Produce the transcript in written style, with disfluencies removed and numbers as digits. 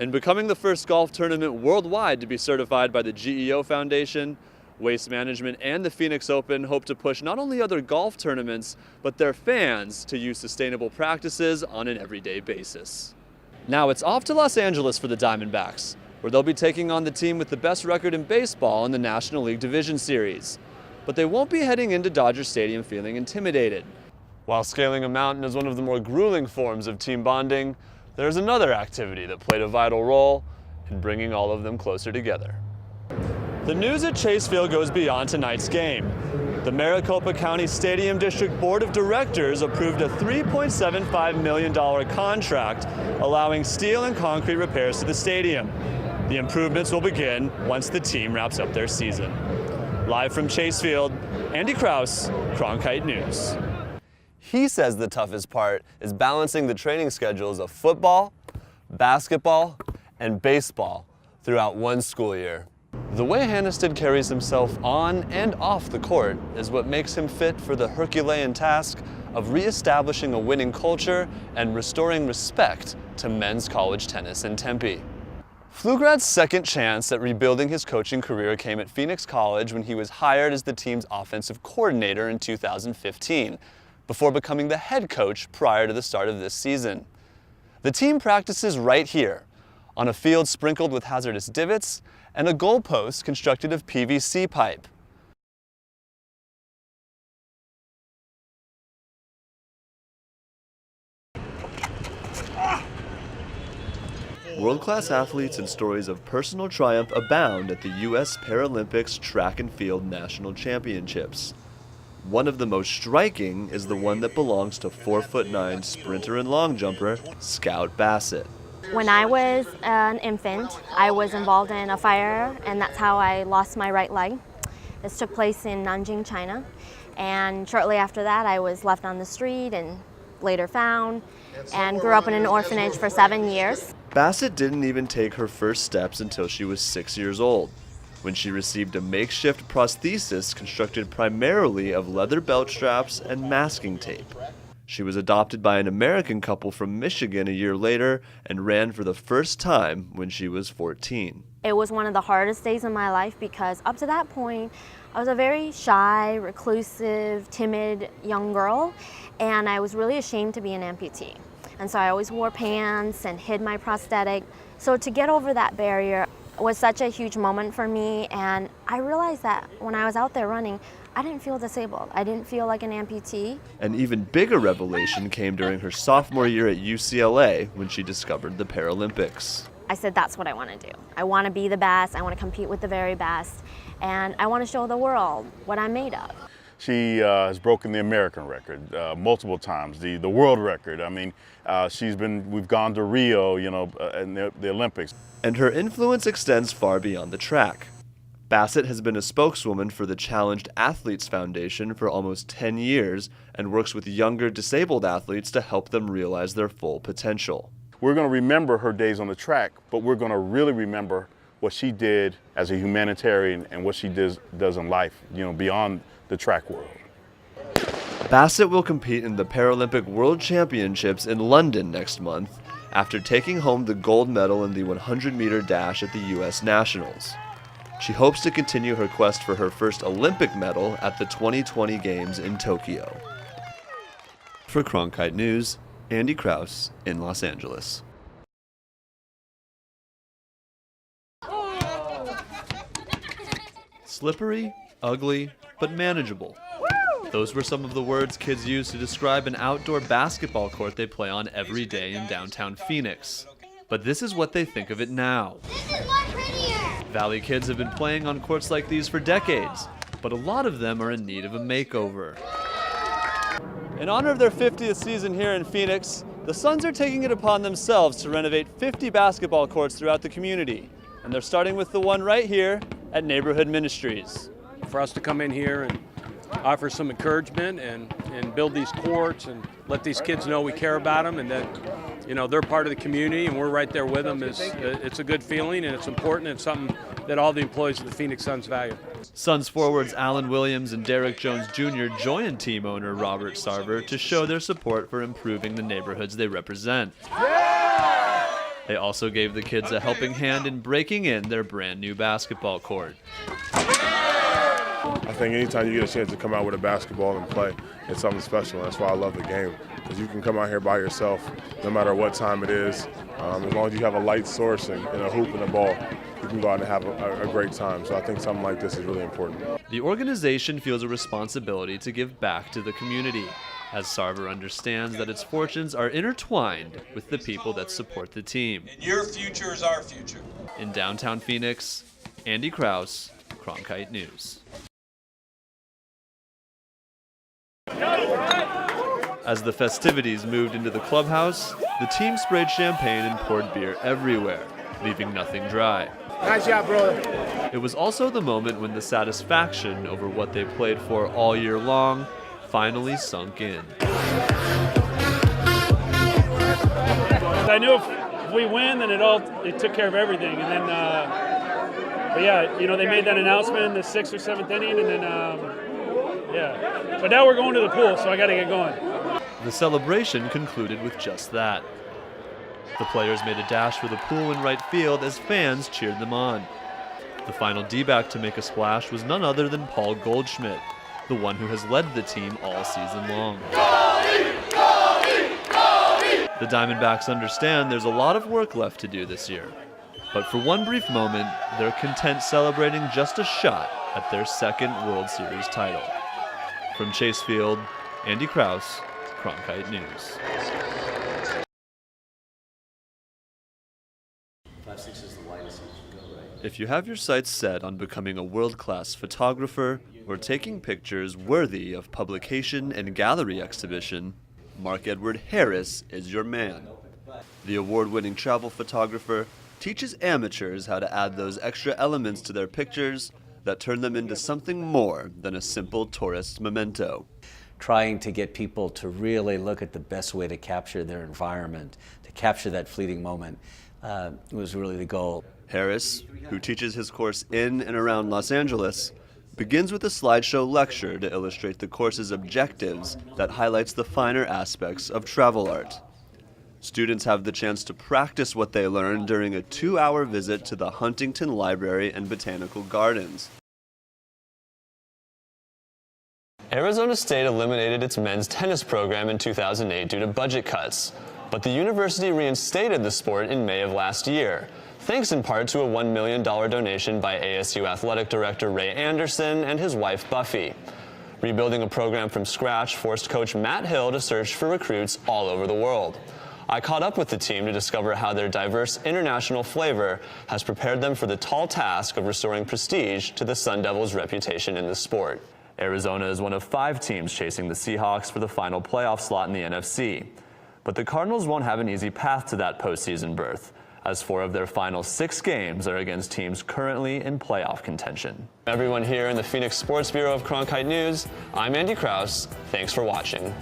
And becoming the first golf tournament worldwide to be certified by the GEO Foundation, Waste Management and the Phoenix Open hope to push not only other golf tournaments, but their fans to use sustainable practices on an everyday basis. Now it's off to Los Angeles for the Diamondbacks, where they'll be taking on the team with the best record in baseball in the National League Division Series. But they won't be heading into Dodger Stadium feeling intimidated. While scaling a mountain is one of the more grueling forms of team bonding, there's another activity that played a vital role in bringing all of them closer together. The news at Chase Field goes beyond tonight's game. The Maricopa County Stadium District Board of Directors approved a $3.75 million contract allowing steel and concrete repairs to the stadium. The improvements will begin once the team wraps up their season. Live from Chase Field, Andy Krauss, Cronkite News. He says the toughest part is balancing the training schedules of football, basketball, and baseball throughout one school year. The way Hannistad carries himself on and off the court is what makes him fit for the Herculean task of reestablishing a winning culture and restoring respect to men's college tennis in Tempe. Pflugrad's second chance at rebuilding his coaching career came at Phoenix College when he was hired as the team's offensive coordinator in 2015, before becoming the head coach prior to the start of this season. The team practices right here, on a field sprinkled with hazardous divots and a goalpost constructed of PVC pipe. World-class athletes and stories of personal triumph abound at the U.S. Paralympics Track and Field National Championships. One of the most striking is the one that belongs to 4'9" sprinter and long jumper, Scout Bassett. When I was an infant, I was involved in a fire, and that's how I lost my right leg. This took place in Nanjing, China, and shortly after that I was left on the street and later found, and grew up in an orphanage for 7 years. Bassett didn't even take her first steps until she was 6 years old, when she received a makeshift prosthesis constructed primarily of leather belt straps and masking tape. She was adopted by an American couple from Michigan a year later and ran for the first time when she was 14. It was one of the hardest days of my life because up to that point, I was a very shy, reclusive, timid young girl, and I was really ashamed to be an amputee. And so I always wore pants and hid my prosthetic. So to get over that barrier was such a huge moment for me, and I realized that when I was out there running, I didn't feel disabled. I didn't feel like an amputee. An even bigger revelation came during her sophomore year at UCLA when she discovered the Paralympics. I said, that's what I want to do. I want to be the best, I want to compete with the very best, and I want to show the world what I'm made of. She has broken the American record multiple times, the world record. I mean, we've gone to Rio, and the Olympics. And her influence extends far beyond the track. Bassett has been a spokeswoman for the Challenged Athletes Foundation for almost 10 years and works with younger disabled athletes to help them realize their full potential. We're going to remember her days on the track, but we're going to really remember what she did as a humanitarian and what she does in life, beyond the track world. Bassett will compete in the Paralympic World Championships in London next month after taking home the gold medal in the 100-meter dash at the U.S. Nationals. She hopes to continue her quest for her first Olympic medal at the 2020 Games in Tokyo. For Cronkite News, Andy Krauss in Los Angeles. Slippery, ugly, but manageable. Those were some of the words kids use to describe an outdoor basketball court they play on every day in downtown Phoenix. But this is what they think of it now. This is much prettier! Valley kids have been playing on courts like these for decades, but a lot of them are in need of a makeover. In honor of their 50th season here in Phoenix, the Suns are taking it upon themselves to renovate 50 basketball courts throughout the community, and they're starting with the one right here at Neighborhood Ministries. For us to come in here and offer some encouragement and build these courts and let these kids know we care about them and that they're part of the community and we're right there with them, it's a good feeling and it's important and something that all the employees of the Phoenix Suns value. Suns forwards Alan Williams and Derek Jones Jr. joined team owner Robert Sarver to show their support for improving the neighborhoods they represent. They also gave the kids a helping hand in breaking in their brand new basketball court. I think anytime you get a chance to come out with a basketball and play, it's something special. That's why I love the game, because you can come out here by yourself no matter what time it is. As long as you have a light source and a hoop and a ball, you can go out and have a great time. So I think something like this is really important. The organization feels a responsibility to give back to the community, as Sarver understands that its fortunes are intertwined with the people that support the team. And your future is our future. In downtown Phoenix, Andy Krauss, Cronkite News. As the festivities moved into the clubhouse, the team sprayed champagne and poured beer everywhere, leaving nothing dry. Nice job, brother. It was also the moment when the satisfaction over what they played for all year long finally sunk in. I knew if we win, then it took care of everything. And then, but yeah, they made that announcement in the 6th or 7th inning, and then, yeah. But now we're going to the pool, so I got to get going. The celebration concluded with just that. The players made a dash for the pool in right field as fans cheered them on. The final D-back to make a splash was none other than Paul Goldschmidt, the one who has led the team all season long. The Diamondbacks understand there's a lot of work left to do this year, but for one brief moment, they're content celebrating just a shot at their second World Series title. From Chase Field, Andy Krauss, Cronkite News. 5-6 is the widest you can go, right? If you have your sights set on becoming a world-class photographer or taking pictures worthy of publication and gallery exhibition, Mark Edward Harris is your man. The award-winning travel photographer teaches amateurs how to add those extra elements to their pictures that turn them into something more than a simple tourist memento. Trying to get people to really look at the best way to capture their environment, to capture that fleeting moment, was really the goal. Harris, who teaches his course in and around Los Angeles, begins with a slideshow lecture to illustrate the course's objectives that highlights the finer aspects of travel art. Students have the chance to practice what they learned during a 2-hour visit to the Huntington Library and Botanical Gardens. Arizona State eliminated its men's tennis program in 2008 due to budget cuts, but the university reinstated the sport in May of last year, thanks in part to a $1 million donation by ASU athletic director Ray Anderson and his wife Buffy. Rebuilding a program from scratch forced coach Matt Hill to search for recruits all over the world. I caught up with the team to discover how their diverse international flavor has prepared them for the tall task of restoring prestige to the Sun Devils' reputation in the sport. Arizona is one of 5 teams chasing the Seahawks for the final playoff slot in the NFC. But the Cardinals won't have an easy path to that postseason berth, as 4 of their final 6 games are against teams currently in playoff contention. Everyone here in the Phoenix Sports Bureau of Cronkite News, I'm Andy Krauss. Thanks for watching.